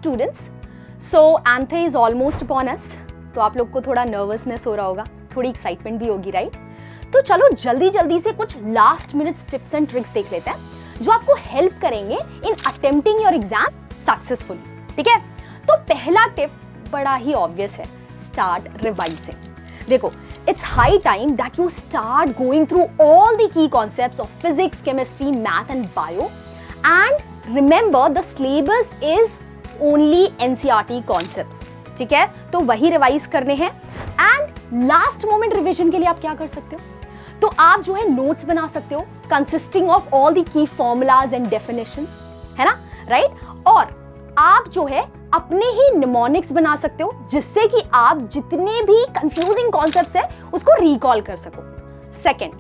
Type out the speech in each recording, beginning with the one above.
students, so Anthe is almost upon us. तो आप लोग को थोड़ा नर्वसनेस हो रहा होगा, थोड़ी एक्साइटमेंट भी होगी, राइट? तो चलो जल्दी जल्दी से कुछ last minute tips and tricks देख लेते हैं जो आपको हेल्प करेंगे इन अटेम्प्टिंग योर एग्जाम सक्सेसफुली, ठीक है? तो पहला टिप बड़ा ही ऑब्वियस है, स्टार्ट रिवाइजिंग। देखो, it's high time that you start going through all the key concepts of physics, chemistry, math and bio, and remember the syllabus is only NCERT concepts, ठीक है? तो वही रिवाइज करने हैं। And last moment revision के लिए आप क्या कर सकते हो? तो आप जो है नोट्स बना सकते हो consisting of all the key formulas and definitions, है ना, राइट? और आप जो है अपने ही निमोनिक्स बना सकते हो जिससे कि आप जितने भी कंफ्यूजिंग कॉन्सेप्ट्स है उसको रिकॉल कर सको। Second,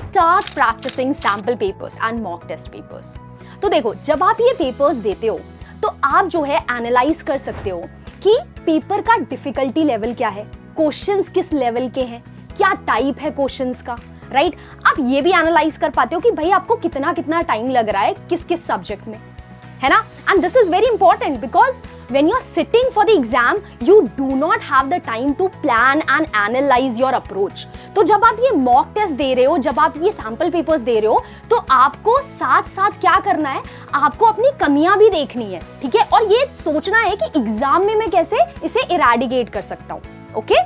start practicing sample papers and mock test papers. तो देखो, जब आप ये पेपर्स देते हो तो आप जो है एनालाइज कर सकते हो कि पेपर का डिफिकल्टी लेवल क्या है, क्वेश्चंस किस लेवल के हैं, क्या टाइप है क्वेश्चंस का, राइट? आप ये भी एनालाइज कर पाते हो कि भाई आपको कितना कितना टाइम लग रहा है किस किस सब्जेक्ट में, है ना? And this is very important because when you are sitting for the exam you do not have the time to plan and analyze your approach. तो जब आप ये मॉक टेस्ट दे रहे हो, जब आप ये सैंपल पेपर्स दे रहे हो, तो आपको साथ साथ क्या करना है, आपको अपनी कमियां भी देखनी है, ठीक है? और ये सोचना है कि एग्जाम में मैं कैसे इसे इरेडिकेट कर सकता हूं। Okay,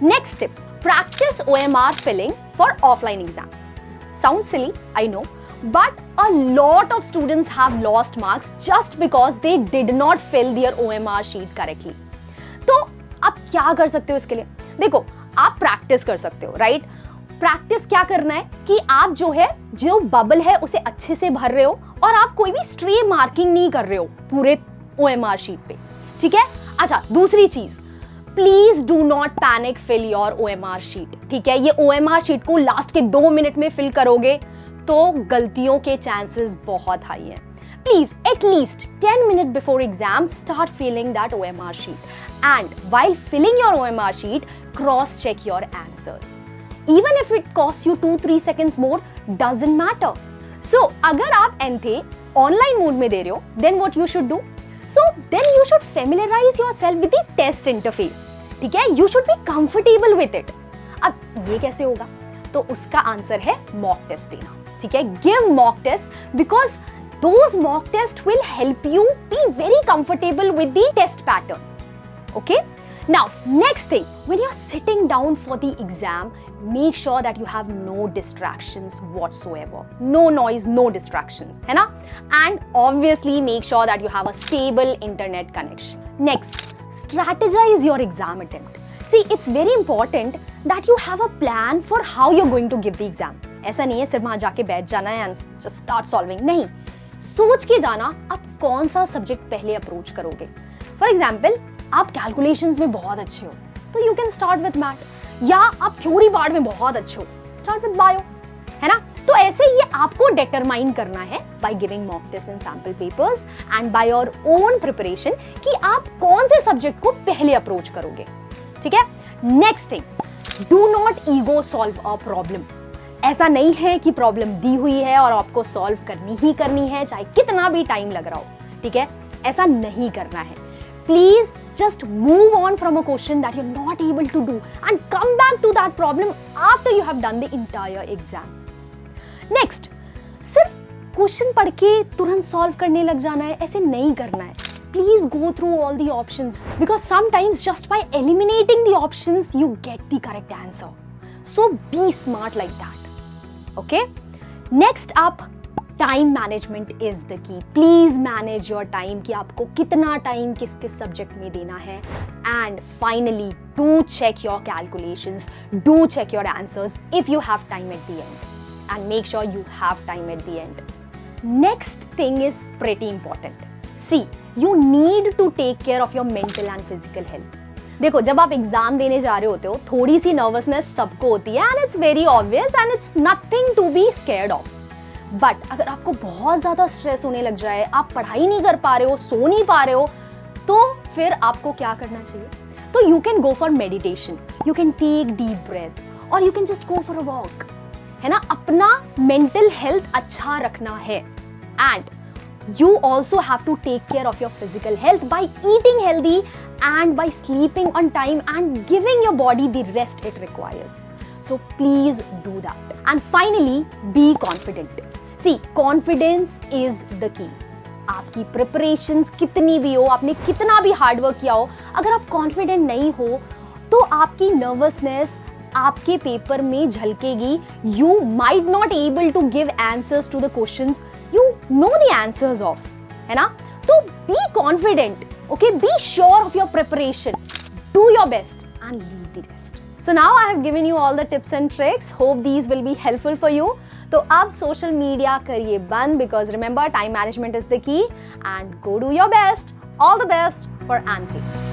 next tip, practice OMR filling for offline exam. Sound silly, I know, but a lot of students have lost marks just because they did not fill their OMR sheet correctly. तो आप क्या कर सकते हो इसके लिए? देखो, आप प्रैक्टिस कर सकते हो, राइट? प्रैक्टिस क्या करना है कि आप जो है जो बबल है उसे अच्छे से भर रहे हो और आप कोई भी स्ट्रे मार्किंग नहीं कर रहे हो पूरे OMR शीट पे, ठीक है? अच्छा, दूसरी चीज, please do not panic fill your OMR sheet, ठीक है? ये OMR शीट को लास्ट के 2 मिनट में फिल करोगे तो गलतियों के चांसेस बहुत हाई हैं। Please at least 10 minute before exam start filling that OMR sheet and while filling your OMR sheet cross check your answers. Even if it cost you 2-3 seconds more, doesn't matter. So अगर आप ANTHE online mode में दे रहे हो, then what you should do? So then you should familiarise yourself with the test interface, ठीक है? You should be comfortable with it. अब ये कैसे होगा? तो उसका आंसर है मॉक टेस्ट देना, ठीक है? Give mock test because those mock test will help you be very comfortable with the test pattern. Okay, now next thing, when you are sitting down for the exam, make sure that you have no distractions whatsoever, no noise, no distractions, है ना? And obviously make sure that you have a stable internet connection. Next, strategize your exam attempt. See, it's very important that you have a plan for how you're going to give the exam. ऐसा नहीं है सिर्फ वहां जाके बैठ जाना है and just start solving. नहीं, सोच के जाना आप कौन सा सब्जेक्ट पहले अप्रोच करोगे। फॉर एग्जाम्पल, आप कैलकुलेशंस में बहुत अच्छे हो तो you can start with math, या आप थ्योरी पार्ट में बहुत अच्छे हो, स्टार्ट विद बायो, है ना? तो ऐसे ये आपको डिटरमाइन करना है by giving mock test and sample papers and by your own preparation कि आप कौन से सब्जेक्ट को पहले अप्रोच करोगे, ठीक है? Next thing, do not ego solve a problem. ऐसा नहीं है कि प्रॉब्लम दी हुई है और आपको सॉल्व करनी ही करनी है चाहे कितना भी टाइम लग रहा हो, ठीक है? ऐसा नहीं करना है। Please just move on from a question that you are not able to do and come back to that problem after you have done the entire exam. Next, सिर्फ क्वेश्चन पढ़ के तुरंत सॉल्व करने लग जाना है, ऐसे नहीं करना है। Please go through all the options because sometimes just by eliminating the options you get the correct answer. So be smart like that. Okay? Next up, time management is the key. Please manage your time कि आपको कितना time किस किस subject में देना है. And finally, do check your calculations. Do check your answers if you have time at the end. And make sure you have time at the end. Next thing is pretty important. See, you need to take care of your mental and physical health. देखो, जब आप exam देने जा रहे होते हो थोड़ी सी nervousness सबको होती है and it's very obvious and it's nothing to be scared of. But अगर आपको बहुत ज्यादा स्ट्रेस होने लग जाए, आप पढ़ाई नहीं कर पा रहे हो, सो नहीं पा रहे हो, तो फिर आपको क्या करना चाहिए? तो you can go for meditation, you can take deep breaths और you can just go for a walk, है ना? अपना मेंटल हेल्थ अच्छा रखना है। And you also have to take care of your physical health by eating healthy and by sleeping on time and giving your body the rest it requires. So please do that. And finally, be confident. See, confidence is the key. आपकी preparations कितनी भी हो, आपने कितना भी hard work किया हो, अगर आप confident नहीं हो तो आपकी nervousness आपके पेपर में झलकेगी. You might not able to give answers to the questions you know the answers of, है ना? तो be confident, okay? Be sure of your preparation. Do your best and leave the rest. So now I have given you all the tips and tricks. Hope these will be helpful for you. तो अब social media करिए बंद, because remember time management is the key, and go do your best. All the best for Anthe.